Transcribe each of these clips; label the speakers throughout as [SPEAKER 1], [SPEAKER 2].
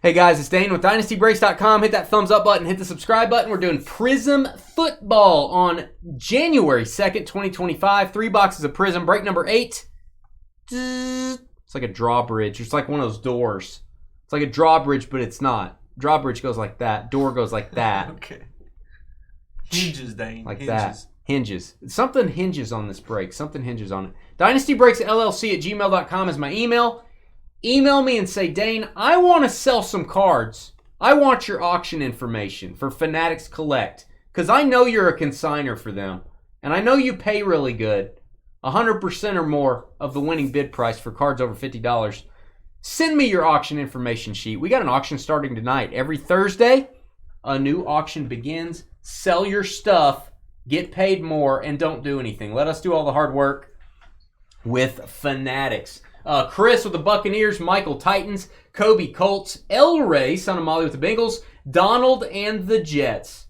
[SPEAKER 1] Hey guys, it's Dane with DynastyBreaks.com. Hit that thumbs up button, hit the subscribe button. We're doing Prizm football on January 2nd, 2025. 3 boxes of Prizm. Break number 8. It's like a drawbridge. It's like one of those doors. It's like a drawbridge, but it's not. Drawbridge goes like that. Door goes like that.
[SPEAKER 2] Okay. Hinges, Dane.
[SPEAKER 1] Like hinges. That. Hinges. Something hinges on this break. Something hinges on it. DynastyBreaksLLC@gmail.com is my email. Email me and say, Dane, I want to sell some cards. I want your auction information for Fanatics Collect. Because I know you're a consigner for them. And I know you pay really good. 100% or more of the winning bid price for cards over $50. Send me your auction information sheet. We got an auction starting tonight. Every Thursday, a new auction begins. Sell your stuff, get paid more, and don't do anything. Let us do all the hard work with Fanatics. Chris with the Buccaneers, Michael Titans, Kobe Colts, El Ray, son of Molly with the Bengals, Donald and the Jets.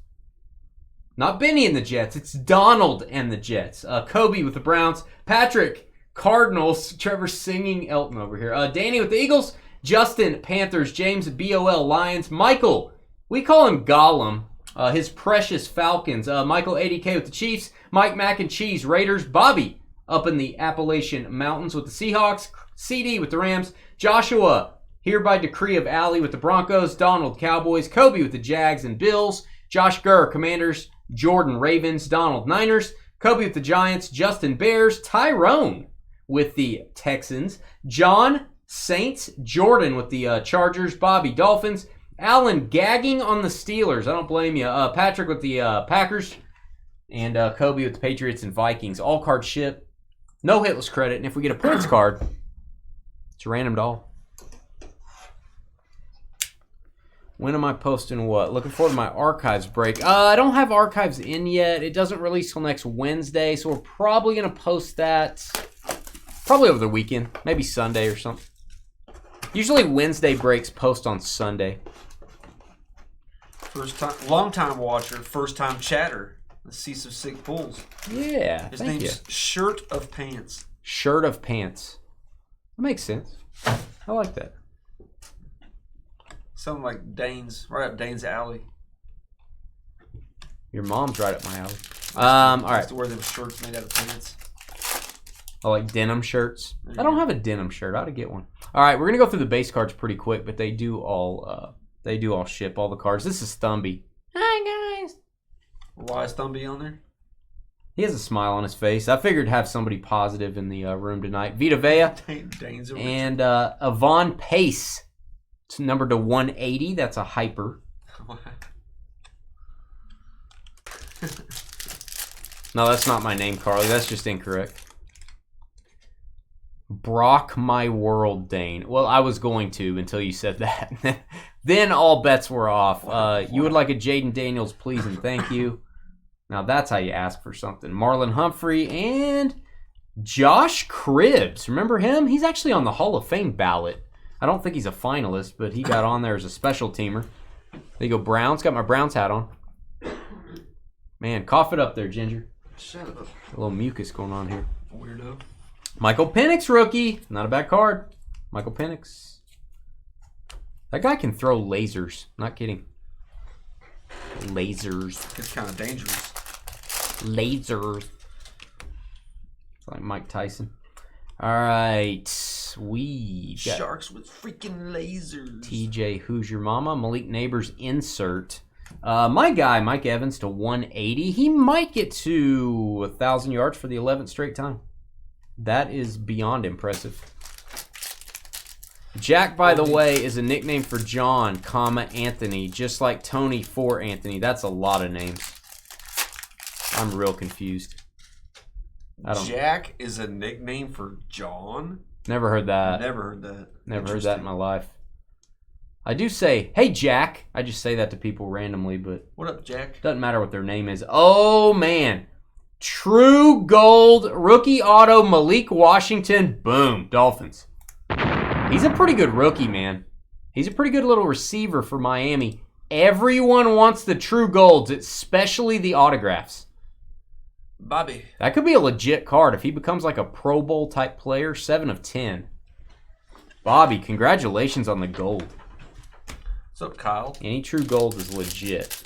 [SPEAKER 1] Not Benny and the Jets, it's Donald and the Jets. Kobe with the Browns, Patrick, Cardinals, Trevor singing Elton over here. Danny with the Eagles, Justin, Panthers, James, BOL, Lions, Michael, we call him Gollum, his precious Falcons, Michael, ADK with the Chiefs, Mike Mac and Cheese, Raiders, Bobby up in the Appalachian Mountains with the Seahawks, CD with the Rams, Joshua, here by decree of Alley with the Broncos, Donald, Cowboys, Kobe with the Jags and Bills, Josh Gurr, Commanders, Jordan, Ravens, Donald, Niners, Kobe with the Giants, Justin, Bears, Tyrone with the Texans, John, Saints, Jordan with the Chargers, Bobby, Dolphins, Alan gagging on the Steelers, I don't blame you, Patrick with the Packers, and Kobe with the Patriots and Vikings. All cards ship, no hitless credit, and if we get a points card, it's a random doll. When am I posting what? Looking forward to my archives break. I don't have archives in yet. It doesn't release till next Wednesday, so we're probably going to post that probably over the weekend, maybe Sunday or something. Usually Wednesday breaks post on Sunday.
[SPEAKER 2] First time, long time watcher, first time chatter. Let's see some sick pulls.
[SPEAKER 1] Yeah,
[SPEAKER 2] His name's Shirt of Pants.
[SPEAKER 1] Shirt of Pants. That makes sense. I like that.
[SPEAKER 2] Something like Dane's, right up Dane's alley.
[SPEAKER 1] Your mom's right up my alley. All right.
[SPEAKER 2] To wear them shirts made out of pants.
[SPEAKER 1] I like denim shirts. I don't have a denim shirt. I ought to get one. All right, we're gonna go through the base cards pretty quick, but they do all ship all the cards. This is Thumby. Hi guys.
[SPEAKER 2] Why is Thumby on there?
[SPEAKER 1] He has a smile on his face. I figured to have somebody positive in the room tonight. Vita Vea
[SPEAKER 2] Dane's
[SPEAKER 1] and Avon Pace. It's numbered to 180. That's a hyper. No, that's not my name, Carly. That's just incorrect. Brock my world, Dane. Well, I was going to until you said that. Then all bets were off. You would like a Jaden Daniels, please and thank you. Now that's how you ask for something. Marlon Humphrey and Josh Cribbs. Remember him? He's actually on the Hall of Fame ballot. I don't think he's a finalist, but he got on there as a special teamer. There you go, Browns. Got my Browns hat on. Man, cough it up there, Ginger.
[SPEAKER 2] Shut up.
[SPEAKER 1] A little mucus going on here.
[SPEAKER 2] Weirdo.
[SPEAKER 1] Michael Penix rookie. Not a bad card. Michael Penix. That guy can throw lasers. Not kidding. Lasers.
[SPEAKER 2] It's kind of dangerous.
[SPEAKER 1] Lasers. It's like Mike Tyson. All right. We got
[SPEAKER 2] Sharks with freaking lasers.
[SPEAKER 1] TJ, Who's Your Mama? Malik Neighbors insert. My guy, Mike Evans to 180. He might get to 1,000 yards for the 11th straight time. That is beyond impressive. Jack, by the way, is a nickname for John, Anthony, just like Tony for Anthony. That's a lot of names. I'm real confused.
[SPEAKER 2] Jack is a nickname for John?
[SPEAKER 1] Never heard that.
[SPEAKER 2] Never heard that.
[SPEAKER 1] Never heard that in my life. I do say, hey, Jack. I just say that to people randomly, but
[SPEAKER 2] what up, Jack?
[SPEAKER 1] Doesn't matter what their name is. Oh, man. True Gold Rookie Auto Malik Washington. Boom. Dolphins. He's a pretty good rookie, man. He's a pretty good little receiver for Miami. Everyone wants the True Golds, especially the autographs.
[SPEAKER 2] Bobby.
[SPEAKER 1] That could be a legit card if he becomes like a Pro Bowl type player. 7 of 10. Bobby, congratulations on the gold.
[SPEAKER 2] What's up, Kyle?
[SPEAKER 1] Any true gold is legit.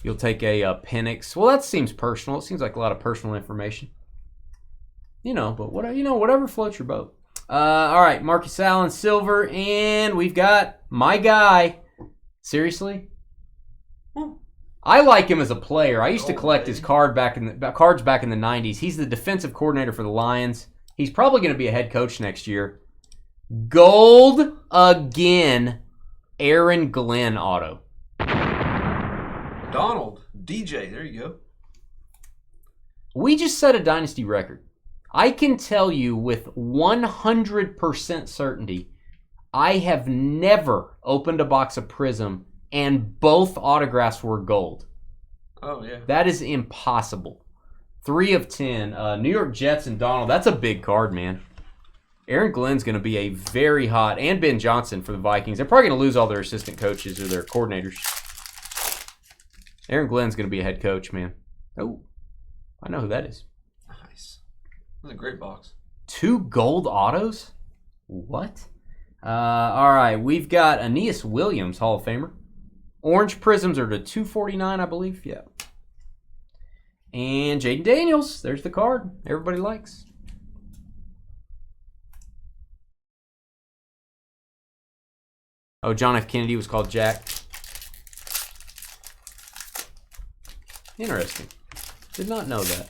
[SPEAKER 1] You'll take a Penix. Well, that seems personal. It seems like a lot of personal information. But whatever floats your boat. All right, Marcus Allen, silver, and we've got my guy. Seriously? I like him as a player. I used to collect his cards back in the 90s. He's the defensive coordinator for the Lions. He's probably going to be a head coach next year. Gold again. Aaron Glenn auto.
[SPEAKER 2] Donald, DJ, there you go.
[SPEAKER 1] We just set a Dynasty record. I can tell you with 100% certainty, I have never opened a box of Prizm and both autographs were gold.
[SPEAKER 2] Oh, yeah.
[SPEAKER 1] That is impossible. 3 of 10. New York Jets and Donald. That's a big card, man. Aaron Glenn's going to be a very hot, and Ben Johnson for the Vikings. They're probably going to lose all their assistant coaches or their coordinators. Aaron Glenn's going to be a head coach, man. Oh, I know who that is.
[SPEAKER 2] Nice. That's a great box.
[SPEAKER 1] 2 gold autos? What? All right, we've got Aeneas Williams, Hall of Famer. Orange Prisms are to 249, I believe. Yeah. And Jaden Daniels. There's the card everybody likes. Oh, John F. Kennedy was called Jack. Interesting. Did not know that.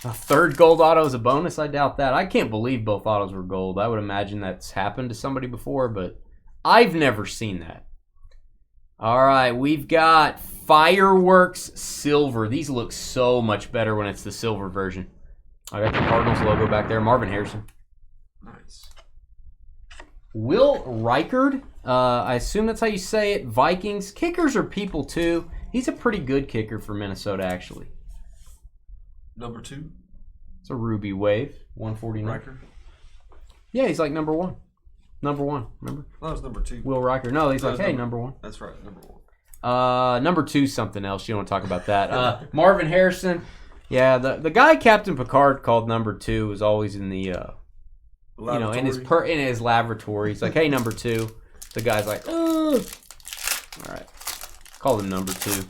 [SPEAKER 1] A 3rd gold auto is a bonus? I doubt that. I can't believe both autos were gold. I would imagine that's happened to somebody before, but I've never seen that. All right, we've got Fireworks Silver. These look so much better when it's the silver version. I got the Cardinals logo back there. Marvin Harrison.
[SPEAKER 2] Nice.
[SPEAKER 1] Will Reichard. I assume that's how you say it. Vikings. Kickers are people, too. He's a pretty good kicker for Minnesota, actually.
[SPEAKER 2] Number 2.
[SPEAKER 1] It's a Ruby Wave. 149.
[SPEAKER 2] Riker.
[SPEAKER 1] Yeah, he's like number 1. Number 1, remember?
[SPEAKER 2] That was number 2.
[SPEAKER 1] Will Riker. No, he's like, hey, number 1.
[SPEAKER 2] That's right, number 1.
[SPEAKER 1] Number 2 something else. You don't want to talk about that. Marvin Harrison. Yeah, the guy Captain Picard called number 2 was always in the in his laboratory. He's like, hey, number 2. The guy's like, all right. Call him number 2.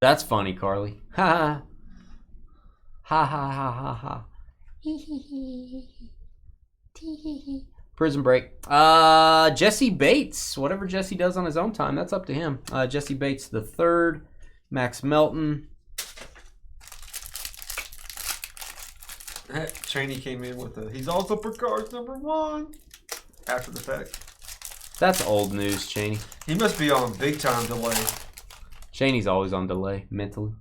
[SPEAKER 1] That's funny, Carly. Ha ha ha ha ha ha. Prizm break. Jesse Bates. Whatever Jesse does on his own time, that's up to him. Jesse Bates the 3rd. Max Melton.
[SPEAKER 2] Cheney came in with he's also for cards number 1 after the fact.
[SPEAKER 1] That's old news, Cheney.
[SPEAKER 2] He must be on big time delay.
[SPEAKER 1] Cheney's always on delay mentally.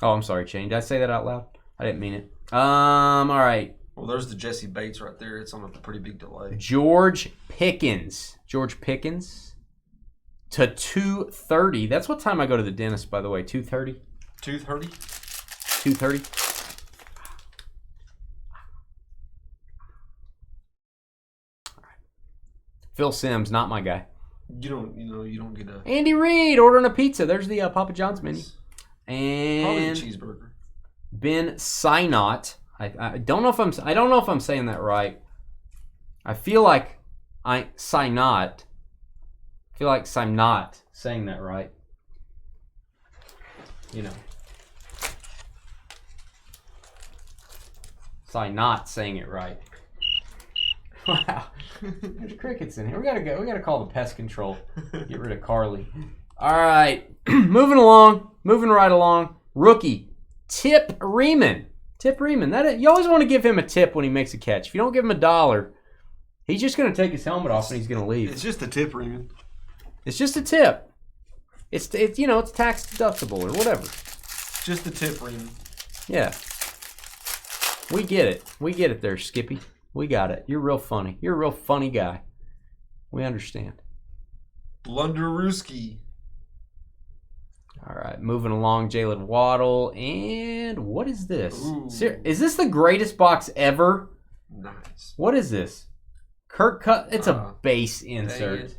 [SPEAKER 1] Oh, I'm sorry, Cheney. Did I say that out loud? I didn't mean it. All right.
[SPEAKER 2] Well, there's the Jesse Bates right there. It's on a pretty big delay.
[SPEAKER 1] George Pickens to 230. That's what time I go to the dentist, by the way. 2:30.
[SPEAKER 2] 2:30.
[SPEAKER 1] 2:30. Phil Simms, not my guy.
[SPEAKER 2] You don't get a
[SPEAKER 1] Andy Reid ordering a pizza. There's the Papa John's menu. And
[SPEAKER 2] probably a cheeseburger.
[SPEAKER 1] Ben Sinot. I don't know if I'm saying that right. I feel like I'm not saying that right. Not saying it right. Wow. There's crickets in here. We gotta call the pest control. Get rid of Carly. All right. Moving right along. Rookie. Tip Riemann. You always want to give him a tip when he makes a catch. If you don't give him $1, he's just gonna take his helmet off and he's gonna leave.
[SPEAKER 2] It's just a tip, Riemann.
[SPEAKER 1] It's just a tip. It's tax deductible or whatever.
[SPEAKER 2] Just a tip, Riemann.
[SPEAKER 1] Yeah. We get it there, Skippy. We got it. You're real funny. You're a real funny guy. We understand.
[SPEAKER 2] Blunderooski.
[SPEAKER 1] All right, moving along, Jalen Waddle. And what is this? Is this the greatest box ever?
[SPEAKER 2] Nice.
[SPEAKER 1] What is this? Kirk Cut. It's a base insert.
[SPEAKER 2] I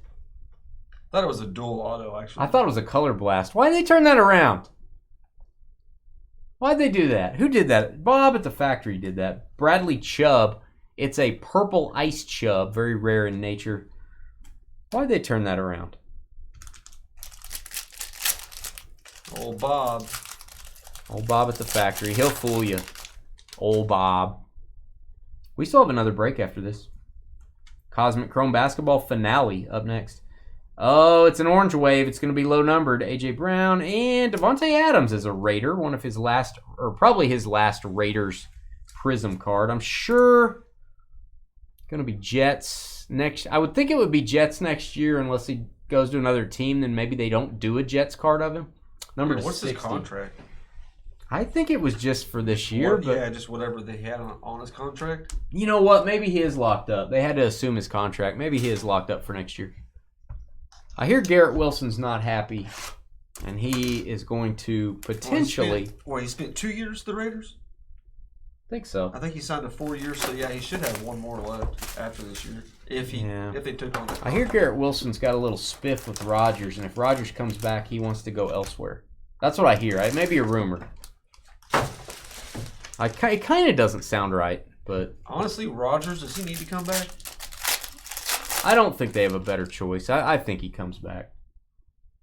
[SPEAKER 2] thought it was a dual auto, actually.
[SPEAKER 1] I thought it was a color blast. Why did they turn that around? Why'd they do that? Who did that? Bob at the factory did that. Bradley Chubb. It's a purple ice chub, very rare in nature. Why'd they turn that around?
[SPEAKER 2] Old Bob.
[SPEAKER 1] Old Bob at the factory. He'll fool you. Old Bob. We still have another break after this. Cosmic Chrome Basketball Finale up next. Oh, it's an orange wave. It's going to be low numbered. A.J. Brown and Devontae Adams is a Raider. One of his last, or probably his last Raiders Prizm card. I'm sure going to be Jets next. I would think it would be Jets next year unless he goes to another team. Then maybe they don't do a Jets card of him. Number
[SPEAKER 2] what's
[SPEAKER 1] 60.
[SPEAKER 2] his contract?
[SPEAKER 1] I think it was just for this year. But
[SPEAKER 2] yeah, just whatever they had on his contract.
[SPEAKER 1] You know what? Maybe he is locked up. They had to assume his contract. Maybe he is locked up for next year. I hear Garrett Wilson's not happy, and he is going to potentially...
[SPEAKER 2] he spent 2 years with the Raiders?
[SPEAKER 1] I think so.
[SPEAKER 2] I think he signed a 4 years, so yeah, he should have one more left after this year. If they took on the contract.
[SPEAKER 1] I hear Garrett Wilson's got a little spiff with Rodgers, and if Rodgers comes back, he wants to go elsewhere. That's what I hear. It may be a rumor. It kind of doesn't sound right, but...
[SPEAKER 2] Honestly, Rodgers, does he need to come back?
[SPEAKER 1] I don't think they have a better choice. I think he comes back.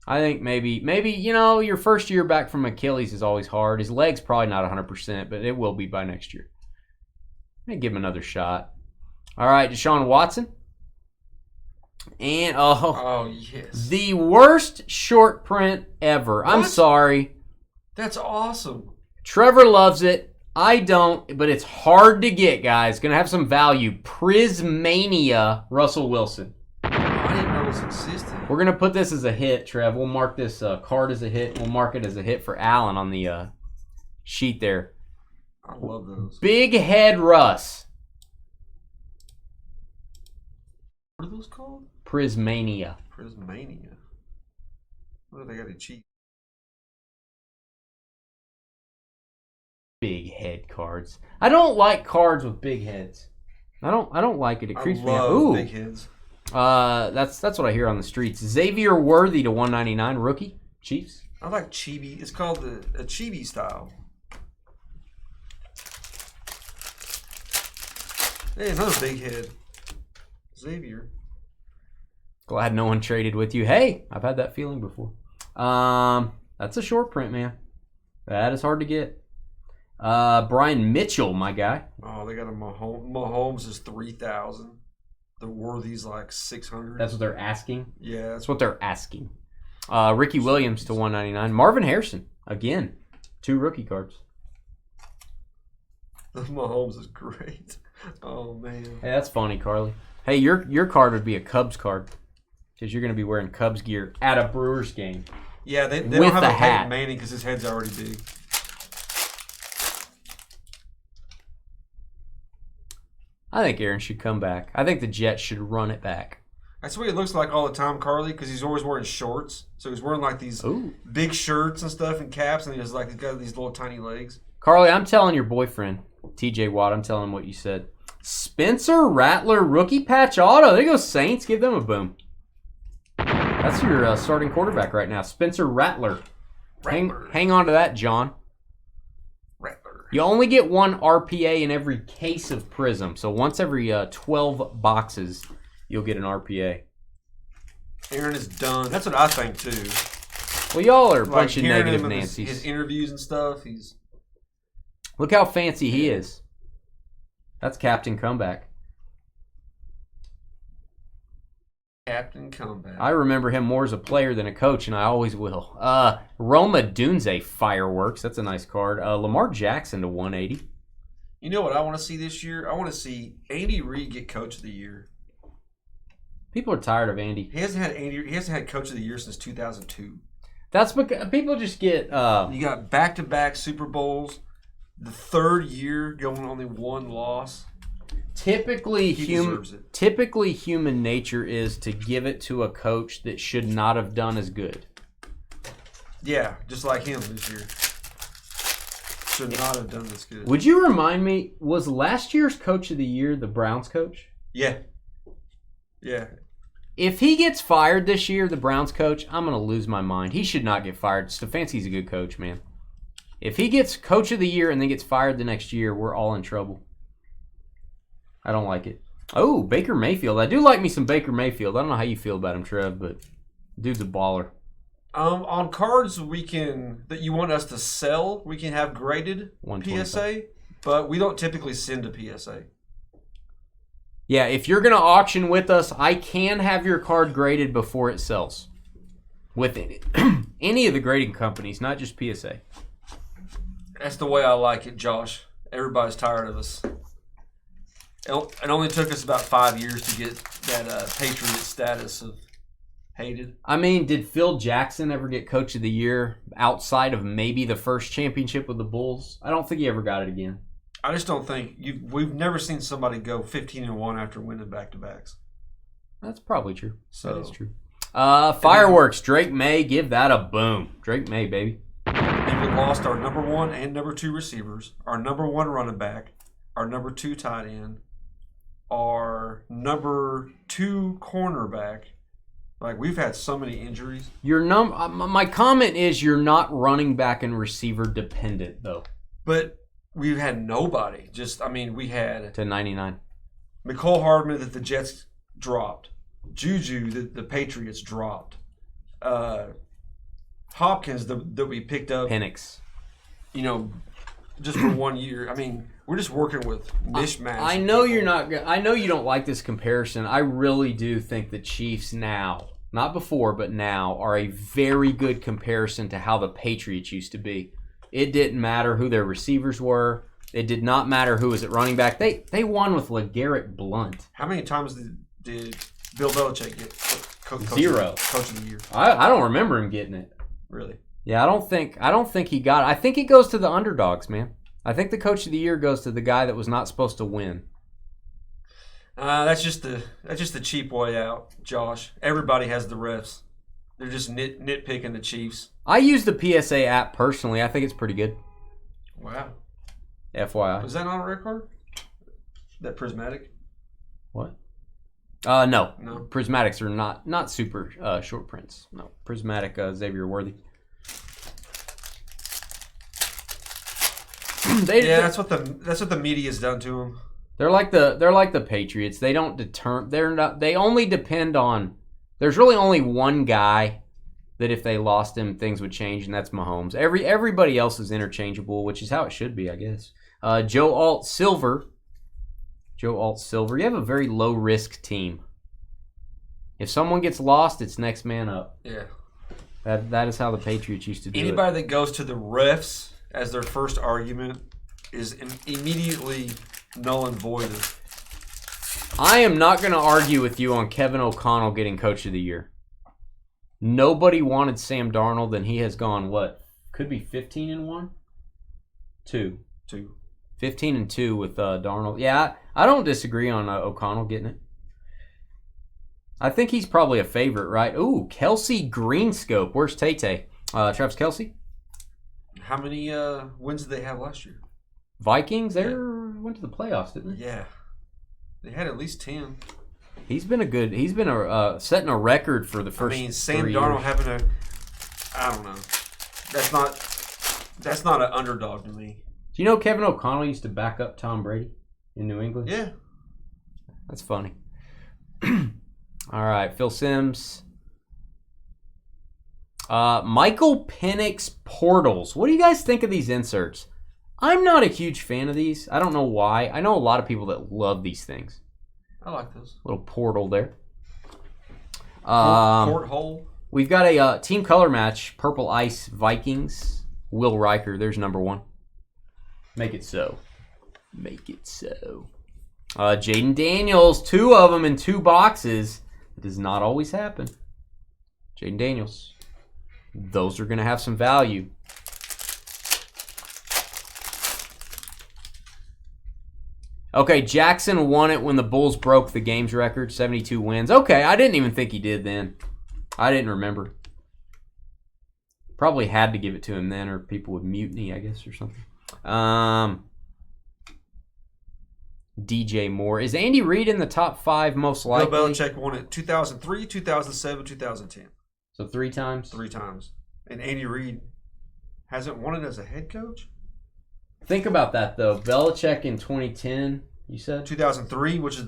[SPEAKER 1] I think maybe, you know, your first year back from Achilles is always hard. His leg's probably not 100%, but it will be by next year. I'm going to give him another shot. All right, Deshaun Watson. And,
[SPEAKER 2] yes.
[SPEAKER 1] The worst short print ever.
[SPEAKER 2] What?
[SPEAKER 1] I'm sorry.
[SPEAKER 2] That's awesome.
[SPEAKER 1] Trevor loves it. I don't, but it's hard to get, guys. Going to have some value. Prizmania Russell Wilson.
[SPEAKER 2] I didn't know this existed.
[SPEAKER 1] We're going to put this as a hit, Trev. We'll mark this card as a hit. We'll mark it as a hit for Allen on the sheet there.
[SPEAKER 2] I love those.
[SPEAKER 1] Big Head Russ.
[SPEAKER 2] What are those called?
[SPEAKER 1] Prizmania.
[SPEAKER 2] Prizmania. What do they got to cheat?
[SPEAKER 1] Big head cards. I don't like cards with big heads. I don't like it. It creeps me out. Ooh,
[SPEAKER 2] big heads.
[SPEAKER 1] That's what I hear on the streets. Xavier Worthy to 199 rookie Chiefs.
[SPEAKER 2] I like chibi. It's called a chibi style. Hey, another big head. Xavier.
[SPEAKER 1] Glad no one traded with you. Hey, I've had that feeling before. That's a short print, man. That is hard to get. Brian Mitchell, my guy.
[SPEAKER 2] Oh, they got a Mahomes is 3,000. The Worthy's like 600.
[SPEAKER 1] That's what they're asking?
[SPEAKER 2] Yeah.
[SPEAKER 1] That's what they're asking. Ricky Williams to 199. Marvin Harrison, again. 2 rookie cards.
[SPEAKER 2] The Mahomes is great. Oh, man.
[SPEAKER 1] Hey, that's funny, Carly. Hey, your card would be a Cubs card because you're going to be wearing Cubs gear at a Brewers game.
[SPEAKER 2] Yeah, they don't have a Peyton Manning because his head's already big.
[SPEAKER 1] I think Aaron should come back. I think the Jets should run it back.
[SPEAKER 2] That's what he looks like all the time, Carly, because he's always wearing shorts. So he's wearing like these big shirts and stuff and caps, and he's got these little tiny legs.
[SPEAKER 1] Carly, I'm telling your boyfriend, TJ Watt, I'm telling him what you said. Spencer Rattler rookie patch auto. There you go, Saints. Give them a boom. That's your starting quarterback right now, Spencer Rattler. Hang on to that, John.
[SPEAKER 2] Rattler.
[SPEAKER 1] You only get 1 RPA in every case of Prizm. So once every 12 boxes, you'll get an RPA.
[SPEAKER 2] Aaron is done. That's what I think, too.
[SPEAKER 1] Well, y'all are a bunch of negative Nancy's.
[SPEAKER 2] His interviews and stuff,
[SPEAKER 1] Look how fancy he is. That's Captain Comeback.
[SPEAKER 2] Captain Comeback.
[SPEAKER 1] I remember him more as a player than a coach, and I always will. Roma Dunze Fireworks. That's a nice card. Lamar Jackson to 180.
[SPEAKER 2] You know what I want to see this year? I want to see Andy Reid get Coach of the Year.
[SPEAKER 1] People are tired of Andy.
[SPEAKER 2] He hasn't had Coach of the Year since 2002.
[SPEAKER 1] That's because people just get.
[SPEAKER 2] You got back-to-back Super Bowls. The third year going only 1 loss.
[SPEAKER 1] Typically, human nature is to give it to a coach that should not have done as good.
[SPEAKER 2] Yeah, just like him this year. Should not have done this good.
[SPEAKER 1] Would you remind me, was last year's Coach of the Year the Browns coach?
[SPEAKER 2] Yeah. Yeah.
[SPEAKER 1] If he gets fired this year, the Browns coach, I'm going to lose my mind. He should not get fired. Stefanski's a good coach, man. If he gets coach of the year and then gets fired the next year, we're all in trouble. I don't like it. Oh, Baker Mayfield. I do like me some Baker Mayfield. I don't know how you feel about him, Trev, but dude's a baller.
[SPEAKER 2] On cards that you want us to sell, we can have graded PSA, but we don't typically send a PSA.
[SPEAKER 1] Yeah, if you're going to auction with us, I can have your card graded before it sells. With any of the grading companies, not just PSA.
[SPEAKER 2] That's the way I like it, Josh. Everybody's tired of us. It only took us about 5 years to get that Patriot status of hated.
[SPEAKER 1] I mean, did Phil Jackson ever get Coach of the Year outside of maybe the first championship with the Bulls? I don't think he ever got it again.
[SPEAKER 2] I just don't think we've never seen somebody go 15-1 after winning back-to-backs.
[SPEAKER 1] That's probably true. That is true. Fireworks. Drake May, give that a boom. Drake May, baby.
[SPEAKER 2] And we lost our number 1 and number 2 receivers, our number 1 running back, our number 2 tight end, our number 2 cornerback. Like, we've had so many injuries.
[SPEAKER 1] My comment is you're not running back and receiver dependent, though.
[SPEAKER 2] But we've had nobody. We had...
[SPEAKER 1] To 99.
[SPEAKER 2] McCole Hardman that the Jets dropped. Juju that the Patriots dropped. Hopkins that we picked up.
[SPEAKER 1] Penix.
[SPEAKER 2] Just for 1 year. I mean, we're just working with mishmash.
[SPEAKER 1] I know you're not. I know you don't like this comparison. I really do think the Chiefs now, not before, but now, are a very good comparison to how the Patriots used to be. It didn't matter who their receivers were. It did not matter who was at running back. They won with LeGarrette Blount.
[SPEAKER 2] How many times did Bill Belichick get
[SPEAKER 1] Zero.
[SPEAKER 2] Coach of the year?
[SPEAKER 1] I don't remember him getting it.
[SPEAKER 2] Really?
[SPEAKER 1] Yeah, I don't think he got it. I think it goes to the underdogs, man. I think the Coach of the Year goes to the guy that was not supposed to win.
[SPEAKER 2] That's just the cheap way out, Josh. Everybody has the refs. They're just nitpicking the Chiefs.
[SPEAKER 1] I use the PSA app personally. I think it's pretty good.
[SPEAKER 2] Wow.
[SPEAKER 1] FYI.
[SPEAKER 2] Was that on a red card? That prismatic?
[SPEAKER 1] What? No.
[SPEAKER 2] No.
[SPEAKER 1] Prismatics are not super short prints. No. Prismatic Xavier Worthy.
[SPEAKER 2] That's what the media's done to them.
[SPEAKER 1] They're like the Patriots. They don't they only depend on. There's really only one guy that if they lost him, things would change, and that's Mahomes. Everybody else is interchangeable, which is how it should be, I guess. Joe Alt Silver. You have a very low risk team. If someone gets lost, it's next man up.
[SPEAKER 2] Yeah.
[SPEAKER 1] That is how the Patriots used to do
[SPEAKER 2] Anybody that goes to the refs as their first argument is immediately null and void.
[SPEAKER 1] I am not going to argue with you on Kevin O'Connell getting Coach of the Year. Nobody wanted Sam Darnold, and he has gone, what? Could be 15-1? 2. 15-2 with Darnold. Yeah, I don't disagree on O'Connell getting it. I think he's probably a favorite, right? Ooh, Kelsey Greenscope. Where's Tay-Tay? Travis Kelsey?
[SPEAKER 2] How many wins did they have last year?
[SPEAKER 1] Vikings? They went to the playoffs, didn't they?
[SPEAKER 2] Yeah. They had at least 10.
[SPEAKER 1] He's been setting a record for the first
[SPEAKER 2] Sam
[SPEAKER 1] 3
[SPEAKER 2] Darnold
[SPEAKER 1] years.
[SPEAKER 2] having I don't know. That's not an underdog to me.
[SPEAKER 1] Do you know Kevin O'Connell used to back up Tom Brady in New England?
[SPEAKER 2] Yeah.
[SPEAKER 1] That's funny. All right, Phil Simms. Michael Penix Portals. What do you guys think of these inserts? I'm not a huge fan of these. I don't know why. I know a lot of people that love these things.
[SPEAKER 2] I like those.
[SPEAKER 1] Little portal there.
[SPEAKER 2] Porthole.
[SPEAKER 1] We've got a team color match. Purple Ice Vikings. Will Riker. There's number 1. Make it so. Jaden Daniels. 2 of them in 2 boxes. It does not always happen. Jaden Daniels. Those are going to have some value. Okay, Jackson won it when the Bulls broke the games record, 72 wins. Okay, I didn't even think he did then. I didn't remember. Probably had to give it to him then, or people would mutiny, I guess, or something. DJ Moore. Is Andy Reid in the top 5 most likely?
[SPEAKER 2] Bill Belichick won it 2003, 2007, 2010.
[SPEAKER 1] So 3 times?
[SPEAKER 2] 3 times. And Andy Reid Hasn't won it as a head coach?
[SPEAKER 1] Think about that, though. Belichick in 2010, you said?
[SPEAKER 2] 2003, which was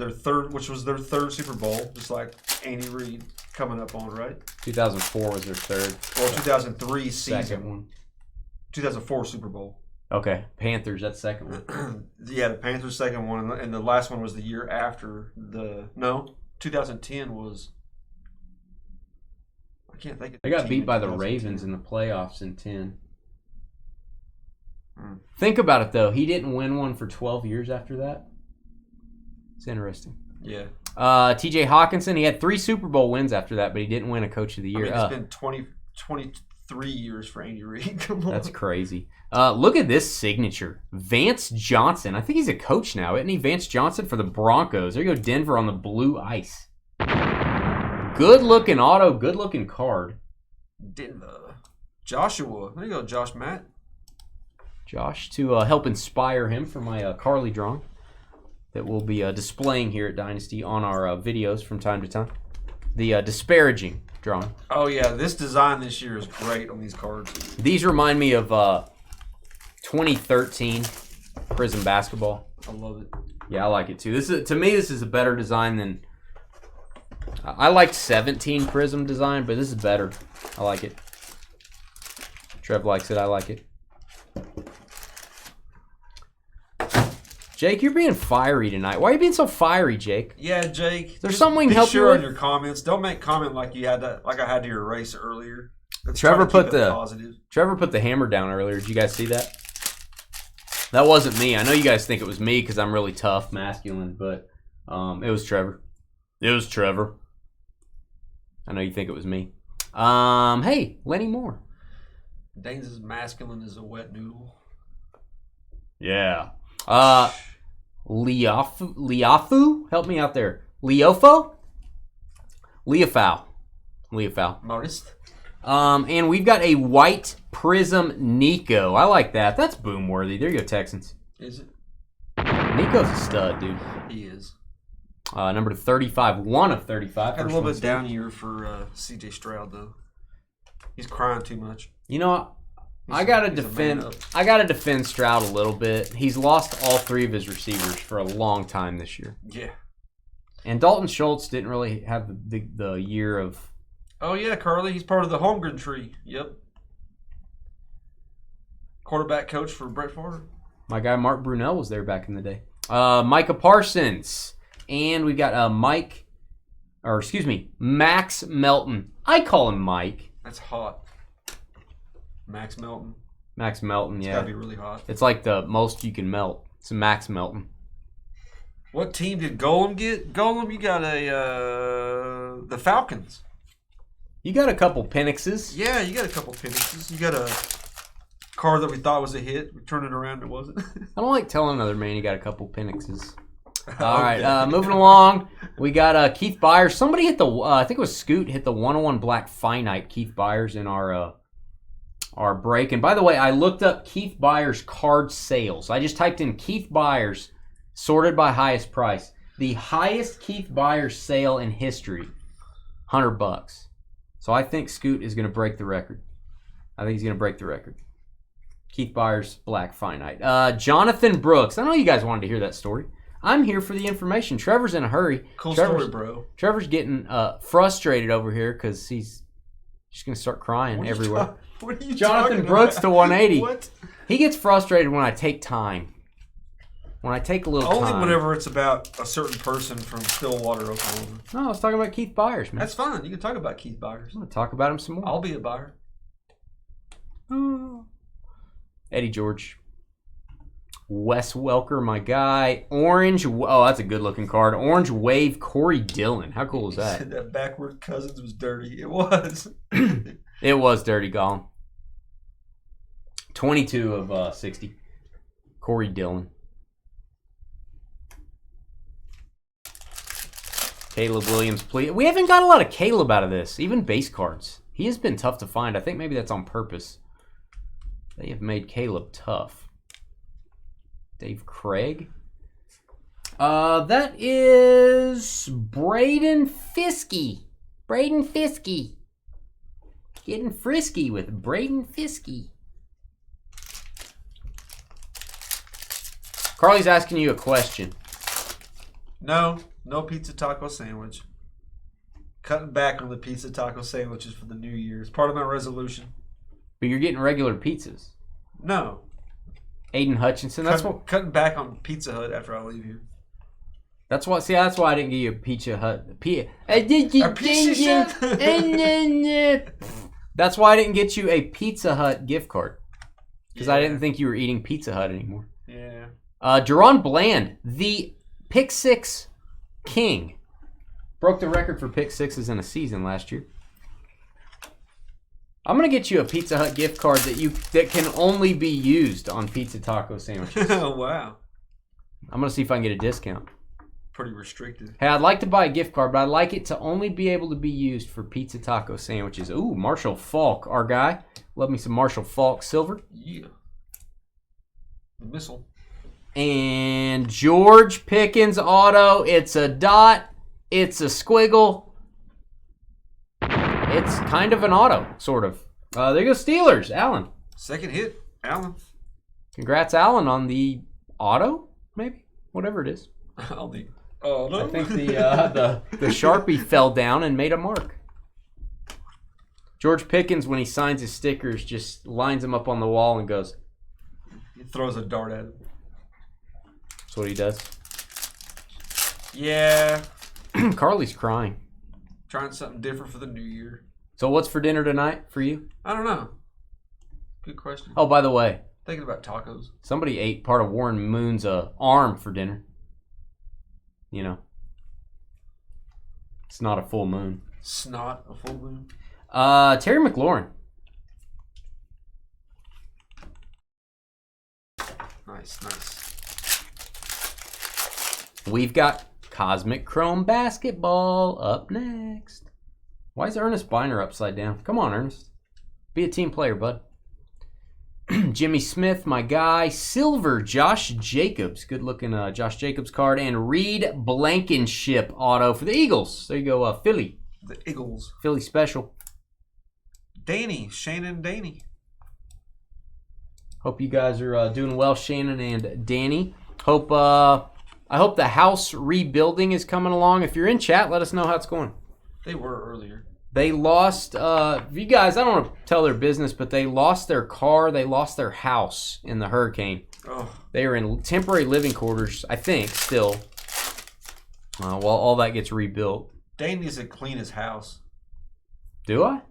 [SPEAKER 2] their third Super Bowl, just like Andy Reid coming up on, right?
[SPEAKER 1] 2004 was their third.
[SPEAKER 2] Or 2003 season.
[SPEAKER 1] Second one.
[SPEAKER 2] 2004 Super Bowl.
[SPEAKER 1] Okay, Panthers, that's second one.
[SPEAKER 2] Yeah, the Panthers' second one, and the last one was the year after the... No, 2010 was... I can't think of
[SPEAKER 1] They
[SPEAKER 2] the
[SPEAKER 1] got
[SPEAKER 2] team
[SPEAKER 1] beat by the
[SPEAKER 2] 2010.
[SPEAKER 1] Ravens in the playoffs in 10. Think about it, though. He didn't win one for 12 years after that. It's interesting.
[SPEAKER 2] Yeah.
[SPEAKER 1] T.J. Hawkinson, he had 3 Super Bowl wins after that, but he didn't win a Coach of the Year.
[SPEAKER 2] I mean, it's been 23 years for Andy Reid. Come on.
[SPEAKER 1] That's crazy. Look at this signature. Vance Johnson. I think he's a coach now, isn't he? Vance Johnson for the Broncos. There you go, Denver on the blue ice. Good-looking auto, good-looking card.
[SPEAKER 2] Denver. Joshua. There you go, Josh Matt.
[SPEAKER 1] Josh, to help inspire him for my Carly drawing that we'll be displaying here at Dynasty on our videos from time to time. The disparaging drawing.
[SPEAKER 2] Oh, yeah. This design this year is great on these cards.
[SPEAKER 1] These remind me of 2013 Prizm basketball.
[SPEAKER 2] I love it.
[SPEAKER 1] Yeah, I like it too. To me, this is a better design than... I liked 17 Prizm design, but this is better. I like it. Trev likes it. I like it. Jake, you're being fiery tonight. Why are you being so fiery, Jake?
[SPEAKER 2] Yeah, Jake.
[SPEAKER 1] There's something we can help you
[SPEAKER 2] sure
[SPEAKER 1] with?
[SPEAKER 2] on your comments. Don't make comment like you had to, like I had to erase earlier. Let's
[SPEAKER 1] Trevor
[SPEAKER 2] try to
[SPEAKER 1] put
[SPEAKER 2] keep it
[SPEAKER 1] the
[SPEAKER 2] positive.
[SPEAKER 1] Trevor put the hammer down earlier. Did you guys see that? That wasn't me. I know you guys think it was me because I'm really tough, masculine, but it was Trevor. It was Trevor. I know you think it was me. Hey, Lenny Moore.
[SPEAKER 2] Dane's as masculine as a wet noodle.
[SPEAKER 1] Yeah. Liafu? Help me out there. Leofo? Leofau.
[SPEAKER 2] Modest.
[SPEAKER 1] And we've got a white Prizm Nico. I like that. That's boom worthy. There you go, Texans.
[SPEAKER 2] Is it?
[SPEAKER 1] Nico's a stud, dude.
[SPEAKER 2] He is.
[SPEAKER 1] Number 35. 1 of 35.
[SPEAKER 2] Had a little bit down year for C.J. Stroud, though. He's crying too much.
[SPEAKER 1] You know, I gotta defend Stroud a little bit. He's lost all 3 of his receivers for a long time this year.
[SPEAKER 2] Yeah.
[SPEAKER 1] And Dalton Schultz didn't really have the year of...
[SPEAKER 2] Oh, yeah, Carly. He's part of the Holmgren tree. Yep. Quarterback coach for Brett Favre.
[SPEAKER 1] My guy Mark Brunell was there back in the day. Micah Parsons. And we've got Max Melton. I call him Mike.
[SPEAKER 2] That's hot. Max Melton.
[SPEAKER 1] Max Melton,
[SPEAKER 2] It's
[SPEAKER 1] yeah.
[SPEAKER 2] gotta be really hot.
[SPEAKER 1] It's like the most you can melt. It's a Max Melton.
[SPEAKER 2] What team did Golem get? Golem, you got the Falcons.
[SPEAKER 1] You got a couple Penixes.
[SPEAKER 2] Yeah, you got a couple Penixes. You got a card that we thought was a hit. We turned it around, it wasn't.
[SPEAKER 1] I don't like telling another man you got a couple Penixes. All right, moving along. We got Keith Byers. Somebody hit the, I think it was Scoot, hit the 101 Black Finite Keith Byers in our break. And by the way, I looked up Keith Byers card sales. I just typed in Keith Byers sorted by highest price. The highest Keith Byers sale in history, $100. So I think Scoot is going to break the record. I think he's going to break the record. Keith Byers, Black Finite. Jonathan Brooks. I know you guys wanted to hear that story. I'm here for the information. Trevor's in a hurry.
[SPEAKER 2] Cool story, bro.
[SPEAKER 1] Trevor's getting frustrated over here because he's just going to start crying everywhere.
[SPEAKER 2] What are you
[SPEAKER 1] Jonathan Brooks to 180.
[SPEAKER 2] What?
[SPEAKER 1] He gets frustrated when I take time. When I take a little time.
[SPEAKER 2] Only whenever it's about a certain person from Stillwater, Oklahoma.
[SPEAKER 1] No, I was talking about Keith Byers, man.
[SPEAKER 2] That's fine. You can talk about Keith Byers.
[SPEAKER 1] I'm going to talk about him some more.
[SPEAKER 2] I'll be a buyer.
[SPEAKER 1] Eddie George. Wes Welker, my guy. Orange. Oh, that's a good-looking card. Orange Wave, Corey Dillon. How cool is that?
[SPEAKER 2] Said that backward Cousins was dirty. It was.
[SPEAKER 1] It was dirty, Gollum. 22 of 60. Corey Dillon. Caleb Williams, please. We haven't got a lot of Caleb out of this. Even base cards. He has been tough to find. I think maybe that's on purpose. They have made Caleb tough. Dave Craig. That is Braden Fiskey. Braden Fiskey. Getting frisky with Braden Fiskey. Carly's asking you a question.
[SPEAKER 2] No pizza taco sandwich. Cutting back on the pizza taco sandwiches for the new year. It's part of my resolution.
[SPEAKER 1] But you're getting regular pizzas.
[SPEAKER 2] No.
[SPEAKER 1] Aiden Hutchinson.
[SPEAKER 2] Cutting back on Pizza Hut after I leave here.
[SPEAKER 1] That's why I didn't give you a Pizza Hut. That's why I didn't get you a Pizza Hut gift card. Because I didn't think you were eating Pizza Hut anymore.
[SPEAKER 2] Yeah.
[SPEAKER 1] Deron Bland, the pick six king, broke the record for pick sixes in a season last year. I'm gonna get you a Pizza Hut gift card that can only be used on pizza taco sandwiches.
[SPEAKER 2] Oh wow!
[SPEAKER 1] I'm gonna see if I can get a discount.
[SPEAKER 2] Pretty restricted.
[SPEAKER 1] Hey, I'd like to buy a gift card, but I'd like it to only be able to be used for pizza taco sandwiches. Ooh, Marshall Falk, our guy. Love me some Marshall Falk silver.
[SPEAKER 2] Yeah. The missile.
[SPEAKER 1] And George Pickens auto. It's a dot. It's a squiggle. It's kind of an auto, sort of. There you go, Steelers. Allen.
[SPEAKER 2] Second hit, Allen.
[SPEAKER 1] Congrats, Allen, on the auto, maybe? Whatever it is.
[SPEAKER 2] On the auto?
[SPEAKER 1] I think the Sharpie fell down and made a mark. George Pickens, when he signs his stickers, just lines them up on the wall and goes.
[SPEAKER 2] He throws a dart at him.
[SPEAKER 1] That's what he does.
[SPEAKER 2] Yeah.
[SPEAKER 1] Carly's crying.
[SPEAKER 2] Trying something different for the new year.
[SPEAKER 1] So what's for dinner tonight for you?
[SPEAKER 2] I don't know. Good question.
[SPEAKER 1] Oh, by the way.
[SPEAKER 2] Thinking about tacos.
[SPEAKER 1] Somebody ate part of Warren Moon's arm for dinner. You know. It's not a full moon.
[SPEAKER 2] It's not a full moon.
[SPEAKER 1] Terry McLaurin.
[SPEAKER 2] Nice.
[SPEAKER 1] We've got Cosmic Chrome Basketball up next. Why is Ernest Biner upside down? Come on, Ernest. Be a team player, bud. Jimmy Smith, my guy. Silver, Josh Jacobs. Good-looking Josh Jacobs card. And Reed Blankenship auto for the Eagles. There you go, Philly.
[SPEAKER 2] The Eagles.
[SPEAKER 1] Philly special.
[SPEAKER 2] Shannon Danny.
[SPEAKER 1] Hope you guys are doing well, Shannon and Danny. I hope the house rebuilding is coming along. If you're in chat, let us know how it's going.
[SPEAKER 2] They were earlier.
[SPEAKER 1] They lost, you guys, I don't want to tell their business, but they lost their car. They lost their house in the hurricane.
[SPEAKER 2] Oh.
[SPEAKER 1] They are in temporary living quarters, I think, still, while all that gets rebuilt.
[SPEAKER 2] Dane needs to clean his house.
[SPEAKER 1] Do I?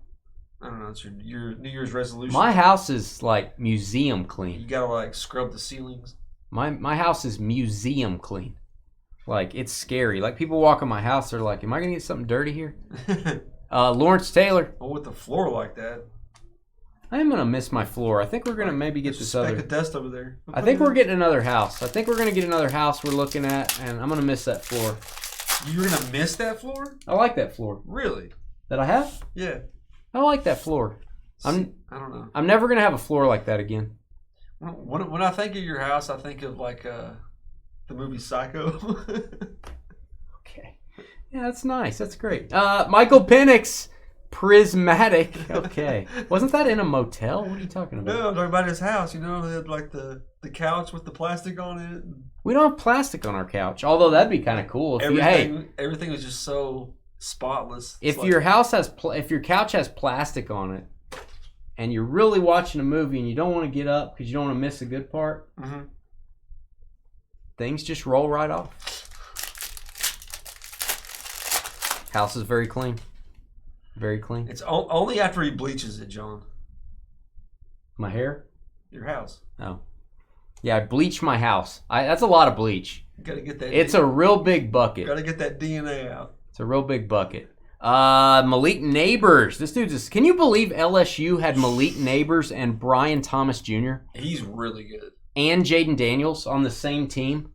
[SPEAKER 2] I don't know. It's your New Year's resolution.
[SPEAKER 1] My house is like museum clean.
[SPEAKER 2] You gotta like scrub the ceilings.
[SPEAKER 1] My house is museum clean. Like, it's scary. Like, people walk in my house, they're like, am I going to get something dirty here? Lawrence Taylor.
[SPEAKER 2] Well, with the floor like that.
[SPEAKER 1] I am going to miss my floor. I think we're going to maybe get this other.
[SPEAKER 2] Speck of dust over there.
[SPEAKER 1] I think we're getting another house. I think we're going to get another house we're looking at, and I'm going to miss that floor.
[SPEAKER 2] You're going to miss that floor?
[SPEAKER 1] I like that floor.
[SPEAKER 2] Really?
[SPEAKER 1] That I have?
[SPEAKER 2] Yeah.
[SPEAKER 1] I like that floor.
[SPEAKER 2] I don't know.
[SPEAKER 1] I'm never going to have a floor like that again.
[SPEAKER 2] When I think of your house, I think of like the movie Psycho.
[SPEAKER 1] Okay. Yeah, that's nice. That's great. Michael Penix, Prismatic. Okay. Wasn't that in a motel? What are you talking about?
[SPEAKER 2] No, I'm talking about his house. You know, they had like the couch with the plastic on it.
[SPEAKER 1] We don't have plastic on our couch, although that'd be kind of cool. If
[SPEAKER 2] everything was just so spotless.
[SPEAKER 1] If your couch has plastic on it, and you're really watching a movie and you don't want to get up because you don't want to miss a good part, things just roll right off. House is very clean. Very clean.
[SPEAKER 2] It's only after he bleaches it, John.
[SPEAKER 1] My hair?
[SPEAKER 2] Your house.
[SPEAKER 1] Oh. Yeah, I bleach my house. That's a lot of bleach.
[SPEAKER 2] You gotta get that.
[SPEAKER 1] It's a real big bucket.
[SPEAKER 2] Gotta get that DNA out.
[SPEAKER 1] It's a real big bucket. Malik Neighbors. This dude's can you believe LSU had Malik Neighbors and Brian Thomas Jr.?
[SPEAKER 2] He's really good. And
[SPEAKER 1] Jaden Daniels on the same team?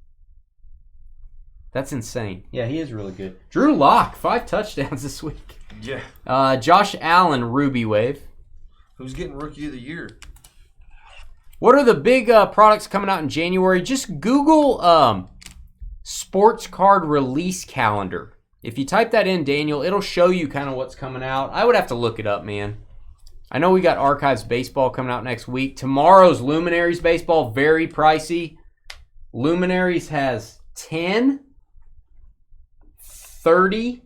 [SPEAKER 1] That's insane. Yeah, he is really good. Drew Lock, 5 touchdowns this week.
[SPEAKER 2] Yeah.
[SPEAKER 1] Josh Allen, Ruby Wave.
[SPEAKER 2] Who's getting Rookie of the Year?
[SPEAKER 1] What are the big products coming out in January? Just Google sports card release calendar. If you type that in, Daniel, it'll show you kind of what's coming out. I would have to look it up, man. I know we got Archives Baseball coming out next week. Tomorrow's Luminaries Baseball, very pricey. Luminaries has 10, 30,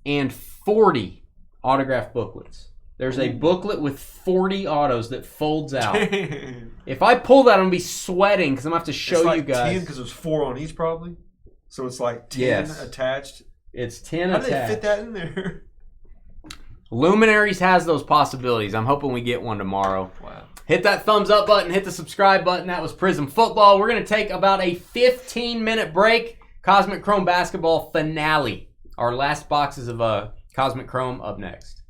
[SPEAKER 1] and 40 autograph booklets. There's a booklet with 40 autos that folds out. If I pull that, I'm going to be sweating because I'm going to have to show you guys.
[SPEAKER 2] 10 because there's 4 on each probably. So it's like 10 attached.
[SPEAKER 1] It's 10
[SPEAKER 2] How
[SPEAKER 1] attached.
[SPEAKER 2] How did they fit that in there?
[SPEAKER 1] Luminaries has those possibilities. I'm hoping we get one tomorrow.
[SPEAKER 2] Wow.
[SPEAKER 1] Hit that thumbs up button. Hit the subscribe button. That was Prizm Football. We're going to take about a 15-minute break. Cosmic Chrome Basketball finale. Our last boxes of Cosmic Chrome up next.